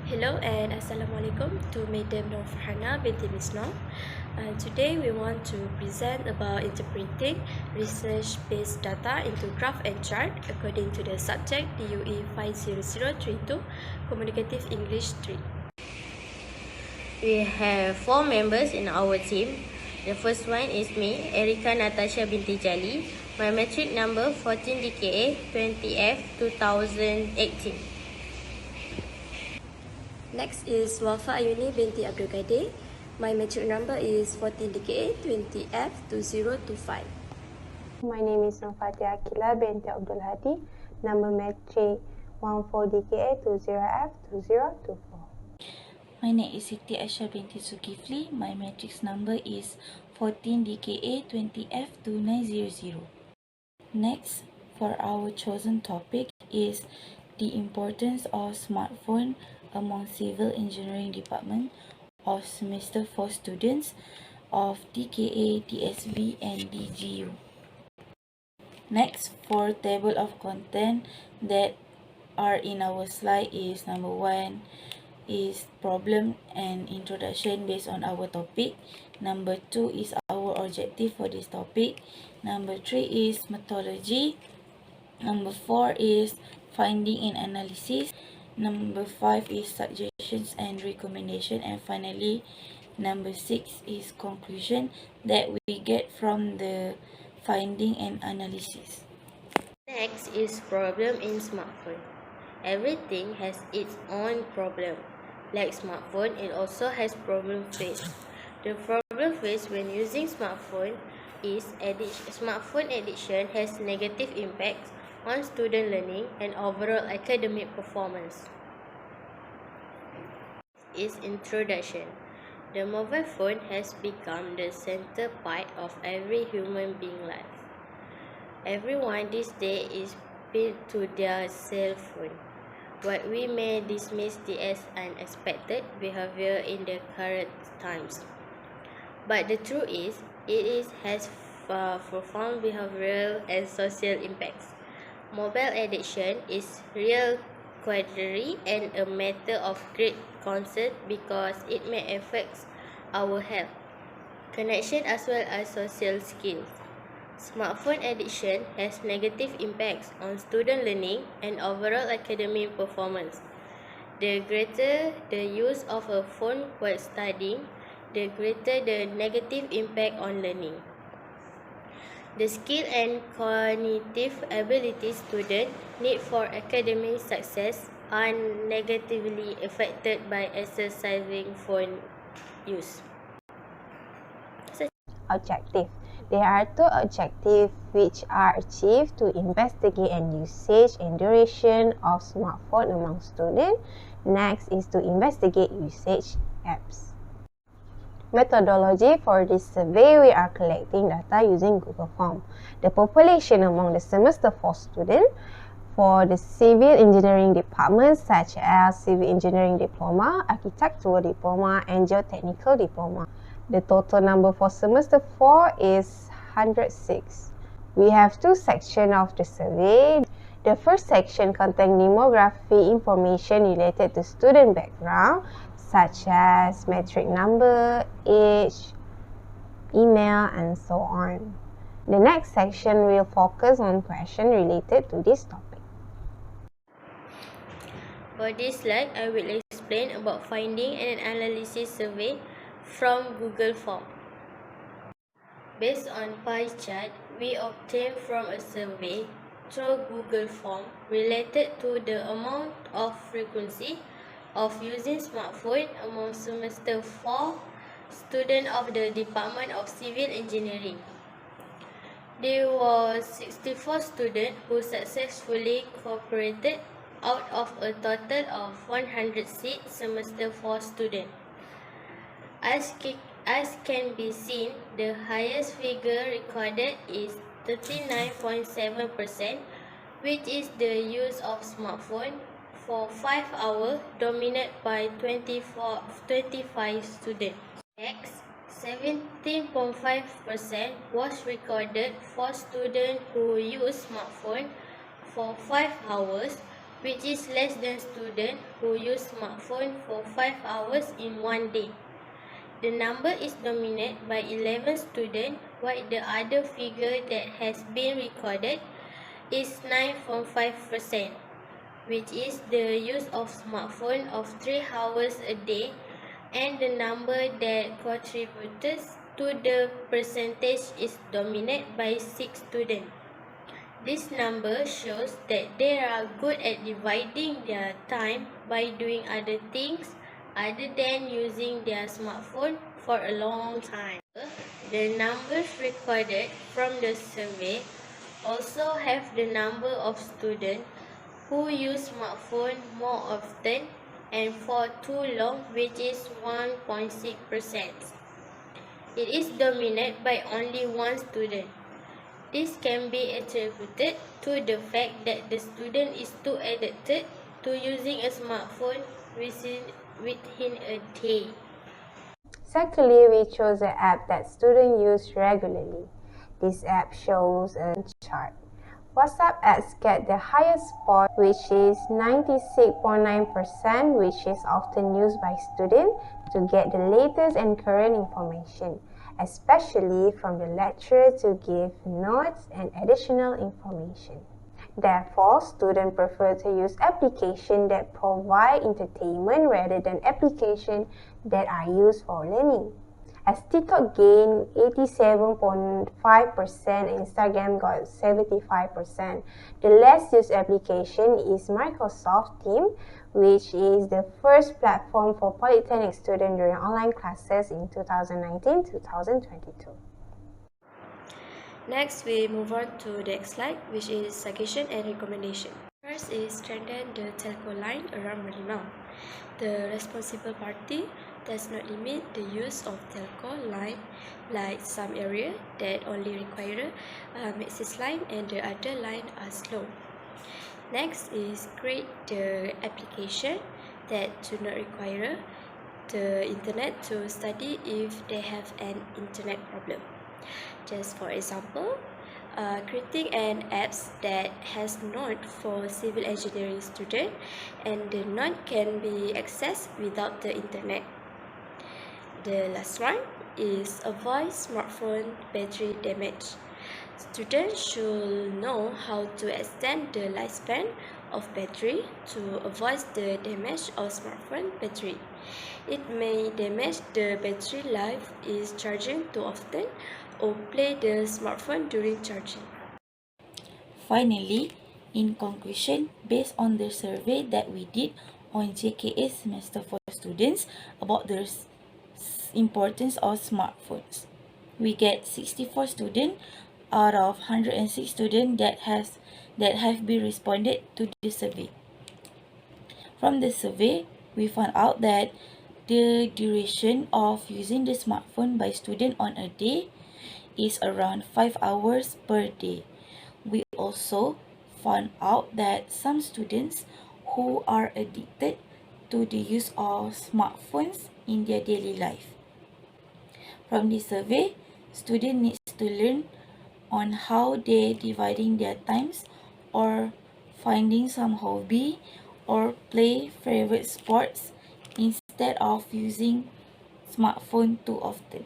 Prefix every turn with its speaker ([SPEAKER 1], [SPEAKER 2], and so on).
[SPEAKER 1] Hello and Assalamualaikum to Madam Nur Farhana binti Ms. Nur. Today we want to present about interpreting research-based data into graph and chart according to the subject DUE 50032 Communicative English 3.
[SPEAKER 2] We have 4 members in our team. The first one is me, Erika Natasha binti Jali. My metric number 14 DKA 20F 2018.
[SPEAKER 1] Next is Wafa Ayuni binti Abdul Qadir. My metric number is 14 DKA 20F 2025.
[SPEAKER 3] My name is Nofatia Akila binti Abdul Hadi. Number metric 14 DKA 20F 2024.
[SPEAKER 4] My name is Siti Asha binti Zulkifli. My matrix number is 14 DKA 20F 2900. Next, for our chosen topic is the importance of smartphone among civil engineering department of semester 4 students of DKA, DSB and DGU. Next, for table of content that are in our slide is number 1 is problem and introduction based on our topic. Number 2 is our objective for this topic. Number 3 is methodology. Number 4 is finding and analysis. Number 5 is suggestions and recommendation. And finally, number 6 is conclusion that we get from the finding and analysis.
[SPEAKER 2] Next is problem in smartphone. Everything has its own problem. Like smartphone, it also has problem faced. The problem faced when using smartphone is smartphone addiction has negative impacts on student learning and overall academic performance. Is introduction. The mobile phone has become the center part of every human being life. Everyone these days is pinned to their cell phone. What we may dismiss as unexpected behavior in the current times. But the truth is, it has profound behavioral and social impacts. Mobile addiction is real quandary and a matter of great concern because it may affect our health, connection as well as social skills. Smartphone addiction has negative impacts on student learning and overall academic performance. The greater the use of a phone while studying, the greater the negative impact on learning. The skill and cognitive abilities students need for academic success are negatively affected by excessive phone use.
[SPEAKER 3] Objective. There are 2 objectives which are achieved to investigate and usage and duration of smartphone among students. Next is to investigate usage apps. Methodology. For this survey, we are collecting data using Google Form. The population among the semester 4 students for the civil engineering departments such as civil engineering diploma, architectural diploma and geotechnical diploma. The total number for semester 4 is 106. We have 2 sections of the survey. The first section contains demographic information related to student background, such as metric number, age, email, and so on. The next section will focus on questions related to this topic.
[SPEAKER 2] For this slide, I will explain about finding and analysis survey from Google Form. Based on pie chart, we obtain from a survey through Google Form related to the amount of frequency of using smartphone among semester 4 students of the Department of Civil Engineering. There were 64 students who successfully cooperated out of a total of 106 semester 4 students. As can be seen, the highest figure recorded is 39.7%, which is the use of smartphone for 5 hours, dominated by 25 students. Next, 17.5% was recorded for students who use smartphone for 5 hours, which is less than students who use smartphone for 5 hours in one day. The number is dominated by 11 students, while the other figure that has been recorded is 9.5%, which is the use of smartphone of 3 hours a day, and the number that contributes to the percentage is dominated by 6 students. This number shows that they are good at dividing their time by doing other things other than using their smartphone for a long time. The numbers recorded from the survey also have the number of students who use smartphone more often and for too long, which is 1.6%. It is dominated by only one student. This can be attributed to the fact that the student is too addicted to using a smartphone within a day.
[SPEAKER 3] Secondly, we chose an app that students use regularly. This app shows a chart. WhatsApp apps get the highest score, which is 96.9%, which is often used by students to get the latest and current information, especially from the lecturer to give notes and additional information. Therefore, students prefer to use applications that provide entertainment rather than applications that are used for learning. As TikTok gained 87.5% and Instagram got 75%, the less used application is Microsoft Teams, which is the first platform for polytechnic students during online classes in 2019-2022.
[SPEAKER 1] Next, we move on to the next slide, which is suggestion and recommendation. First is strengthen the telco line around Merlimau. The responsible party does not limit the use of telco line like some area that only require a Maxis line and the other line are slow. Next is create the application that do not require the internet to study if they have an internet problem. Just for example, creating an apps that has note for civil engineering student and the note can be accessed without the internet. The last one is avoid smartphone battery damage. Students should know how to extend the lifespan of battery to avoid the damage of smartphone battery. It may damage the battery life is charging too often or play the smartphone during charging.
[SPEAKER 4] Finally, in conclusion, based on the survey that we did on JKA semester for students about the importance of smartphones, we get 64 students out of 106 students that have been responded to the survey. From the survey, we found out that the duration of using the smartphone by student on a day is around 5 hours per day. We also found out that some students who are addicted to the use of smartphones in their daily life. From this survey, students need to learn on how they dividing their times or finding some hobby or play favorite sports instead of using smartphone too often.